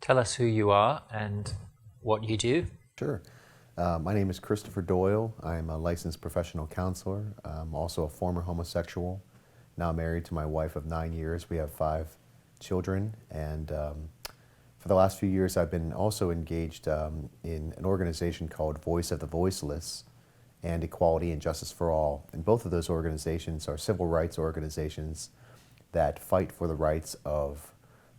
Tell us who you are and what you do. Sure. My name is Christopher Doyle. I'm a licensed professional counselor. I'm also a former homosexual, now married to my wife of 9 years. We have 5 children, and for the last few years I've been also engaged in an organization called Voice of the Voiceless and Equality and Justice for All. And both of those organizations are civil rights organizations that fight for the rights of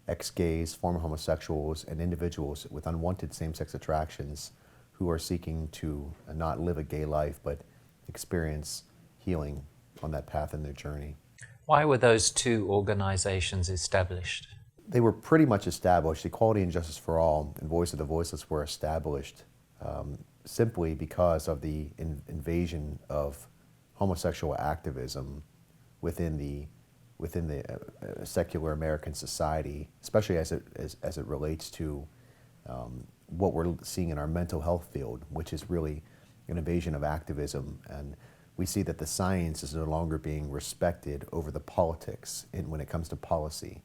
ex-gays, former homosexuals, and individuals with unwanted same-sex attractions who are seeking to not live a gay life but experience healing on that path in their journey. Why were those two organizations established? They were pretty much established. Equality and Justice for All and Voice of the Voiceless were established simply because of the invasion of homosexual activism within the secular American society, especially as it relates to what we're seeing in our mental health field, which is really an invasion of activism. And we see that the science is no longer being respected over the politics when it comes to policy.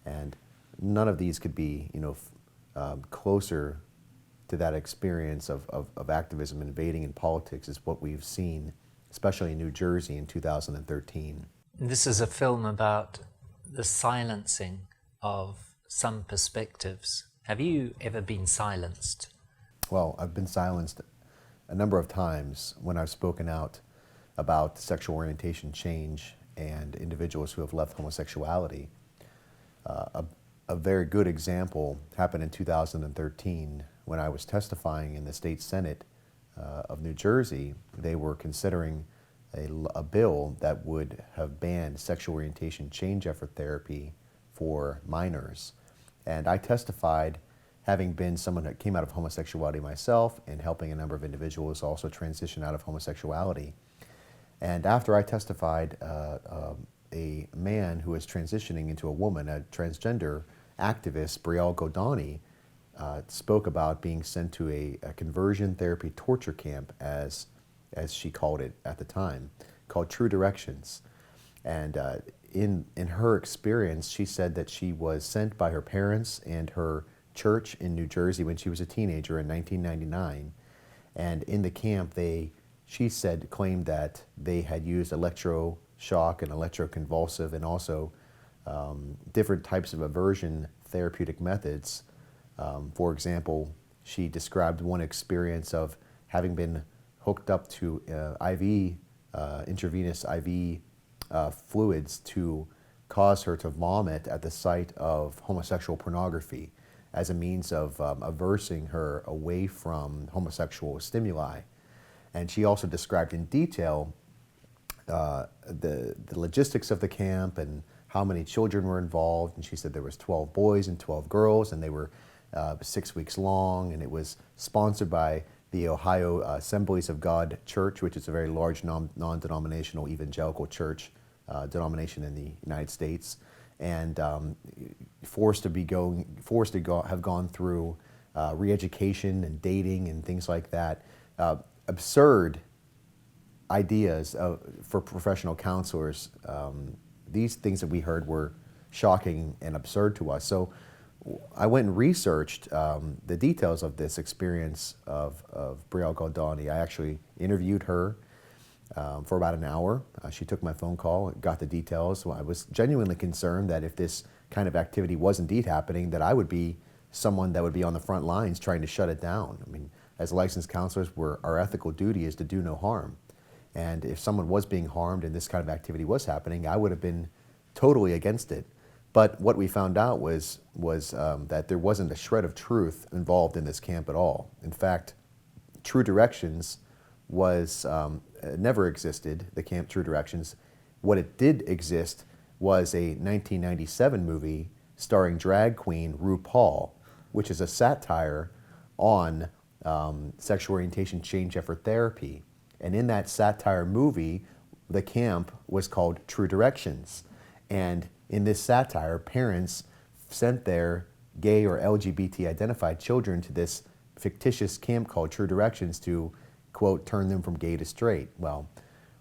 And none of these could be, closer to that experience of activism invading in politics is what we've seen, especially in New Jersey in 2013. This is a film about the silencing of some perspectives. Have you ever been silenced? Well, I've been silenced a number of times when I've spoken out about sexual orientation change and individuals who have left homosexuality. A very good example happened in 2013 when I was testifying in the state Senate of New Jersey. They were considering a bill that would have banned sexual orientation change effort therapy for minors. And I testified, having been someone that came out of homosexuality myself and helping a number of individuals also transition out of homosexuality. And after I testified, a man who was transitioning into a woman, a transgender activist, Brielle Godani, spoke about being sent to a conversion therapy torture camp, as she called it at the time, called True Directions. And in her experience, she said that she was sent by her parents and her church in New Jersey when she was a teenager in 1999. And in the camp, she said, claimed that they had used electroshock and electroconvulsive and also different types of aversion therapeutic methods. For example, she described one experience of having been hooked up to intravenous IV fluids to cause her to vomit at the site of homosexual pornography as a means of aversing her away from homosexual stimuli. And she also described in detail the logistics of the camp and how many children were involved. And she said there was 12 boys and 12 girls, and they were 6 weeks long, and it was sponsored by the Ohio Assemblies of God Church, which is a very large non-denominational evangelical church denomination in the United States, and forced to have gone through re-education and dating and things like that. Absurd ideas for professional counselors. These things that we heard were shocking and absurd to us. So I went and researched the details of this experience of Brielle Godani. I actually interviewed her for about an hour. She took my phone call and got the details. So I was genuinely concerned that if this kind of activity was indeed happening, that I would be someone that would be on the front lines trying to shut it down. I mean, as licensed counselors, our ethical duty is to do no harm. And if someone was being harmed and this kind of activity was happening, I would have been totally against it. But what we found out was that there wasn't a shred of truth involved in this camp at all. In fact, True Directions never existed, the camp True Directions. What it did exist was a 1997 movie starring drag queen RuPaul, which is a satire on sexual orientation change effort therapy. And in that satire movie, the camp was called True Directions. And in this satire, parents sent their gay or LGBT identified children to this fictitious camp called True Directions to, quote, turn them from gay to straight. Well,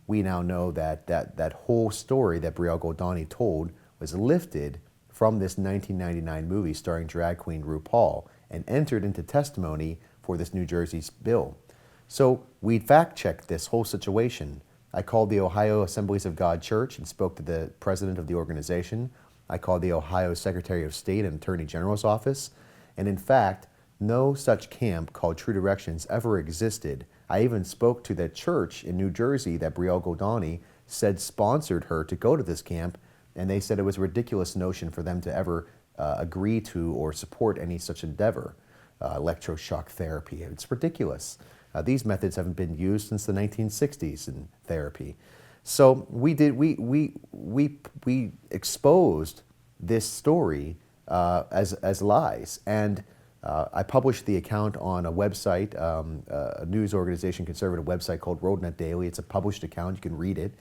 we now know that that whole story that Brielle Godani told was lifted from this 1999 movie starring drag queen RuPaul and entered into testimony for this New Jersey's bill. So we fact-checked this whole situation. I called the Ohio Assemblies of God Church and spoke to the president of the organization. I called the Ohio Secretary of State and Attorney General's office. And in fact, no such camp called True Directions ever existed. I even spoke to the church in New Jersey that Brielle Goldani said sponsored her to go to this camp, and they said it was a ridiculous notion for them to ever agree to or support any such endeavor. Electroshock therapy, it's ridiculous. These methods haven't been used since the 1960s in therapy. So we exposed this story as lies, and I published the account on a website, a news organization, conservative website called WorldNet Daily. It's a published account, you can read it.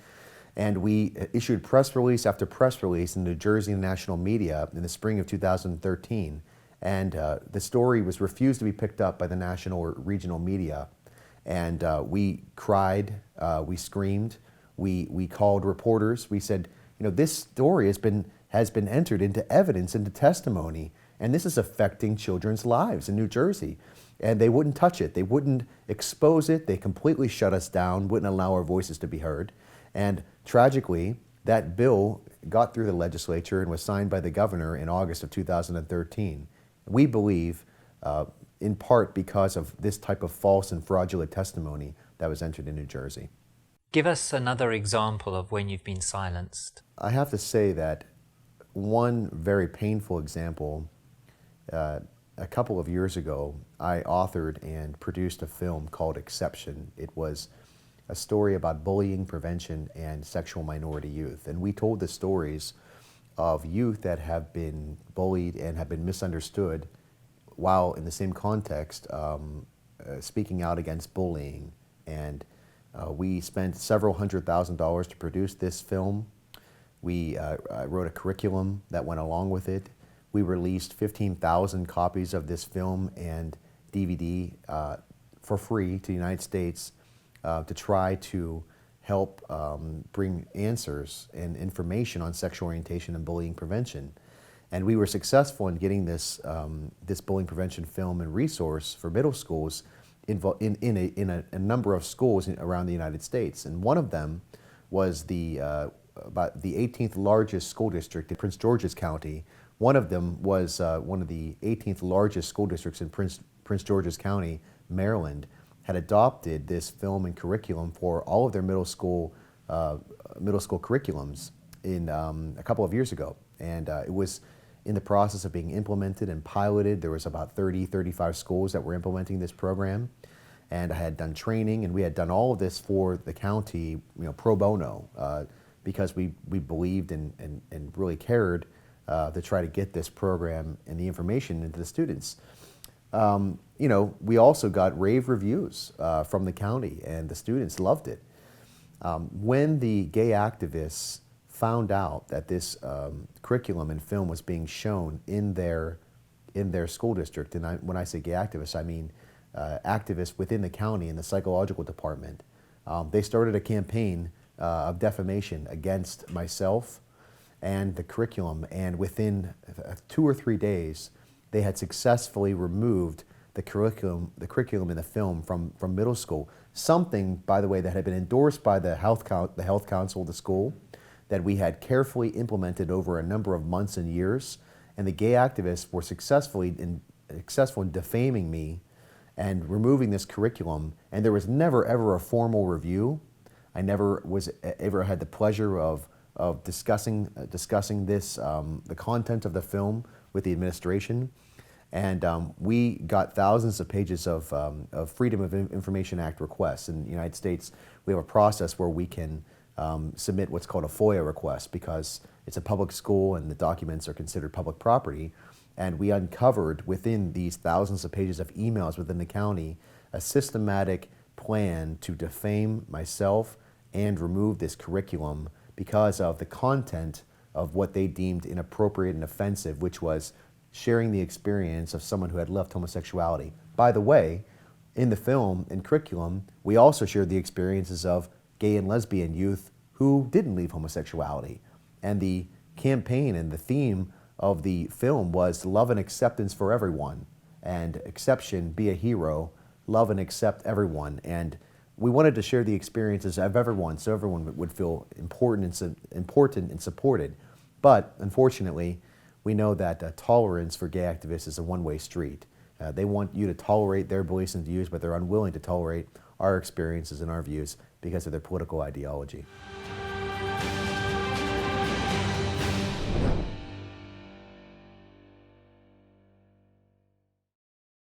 And we issued press release after press release in New Jersey and national media in the spring of 2013. And the story was refused to be picked up by the national or regional media. And we cried, we screamed, we called reporters. We said, you know, this story has been entered into evidence, into testimony, and this is affecting children's lives in New Jersey. And they wouldn't touch it. They wouldn't expose it. They completely shut us down, wouldn't allow our voices to be heard. And tragically, that bill got through the legislature and was signed by the governor in August of 2013. We believe, in part because of this type of false and fraudulent testimony that was entered in New Jersey. Give us another example of when you've been silenced. I have to say that one very painful example, a couple of years ago, I authored and produced a film called Exception. It was a story about bullying prevention and sexual minority youth. And we told the stories of youth that have been bullied and have been misunderstood while in the same context speaking out against bullying. And we spent several $100,000 to produce this film. I wrote a curriculum that went along with it. We released 15,000 copies of this film and DVD for free to the United States to try to help bring answers and information on sexual orientation and bullying prevention. And we were successful in getting this bullying prevention film and resource for middle schools in a number of schools around the United States. And one of them was about the 18th largest school district in Prince George's County. One of them was one of the 18th largest school districts in Prince George's County, Maryland, had adopted this film and curriculum for all of their middle school curriculums in a couple of years ago. And it was in the process of being implemented and piloted. There was about 35 schools that were implementing this program. And I had done training, and we had done all of this for the county, pro bono, because we believed and really cared to try to get this program and the information into the students. We also got rave reviews from the county, and the students loved it. When the gay activists found out that this curriculum and film was being shown in their school district, and when I say gay activists, I mean activists within the county in the psychological department, they started a campaign of defamation against myself and the curriculum, and within 2 or 3 days, they had successfully removed the curriculum in the film from middle school. Something, by the way, that had been endorsed by the health council of the school, that we had carefully implemented over a number of months and years, and the gay activists were successful in defaming me and removing this curriculum. And there was never ever a formal review. I never ever had the pleasure of discussing this, the content of the film, with the administration. And we got thousands of pages of Freedom of Information Act requests. In the United States, we have a process where we can submit what's called a FOIA request, because it's a public school and the documents are considered public property. And we uncovered within these thousands of pages of emails within the county a systematic plan to defame myself and remove this curriculum because of the content of what they deemed inappropriate and offensive, which was sharing the experience of someone who had left homosexuality. By the way, in the film and curriculum, we also shared the experiences of gay and lesbian youth who didn't leave homosexuality. And the campaign and the theme of the film was love and acceptance for everyone, and exception, be a hero, love and accept everyone. And we wanted to share the experiences of everyone so everyone would feel important and supported. But unfortunately, we know that tolerance for gay activists is a one-way street. They want you to tolerate their beliefs and views, but they're unwilling to tolerate our experiences and our views because of their political ideology.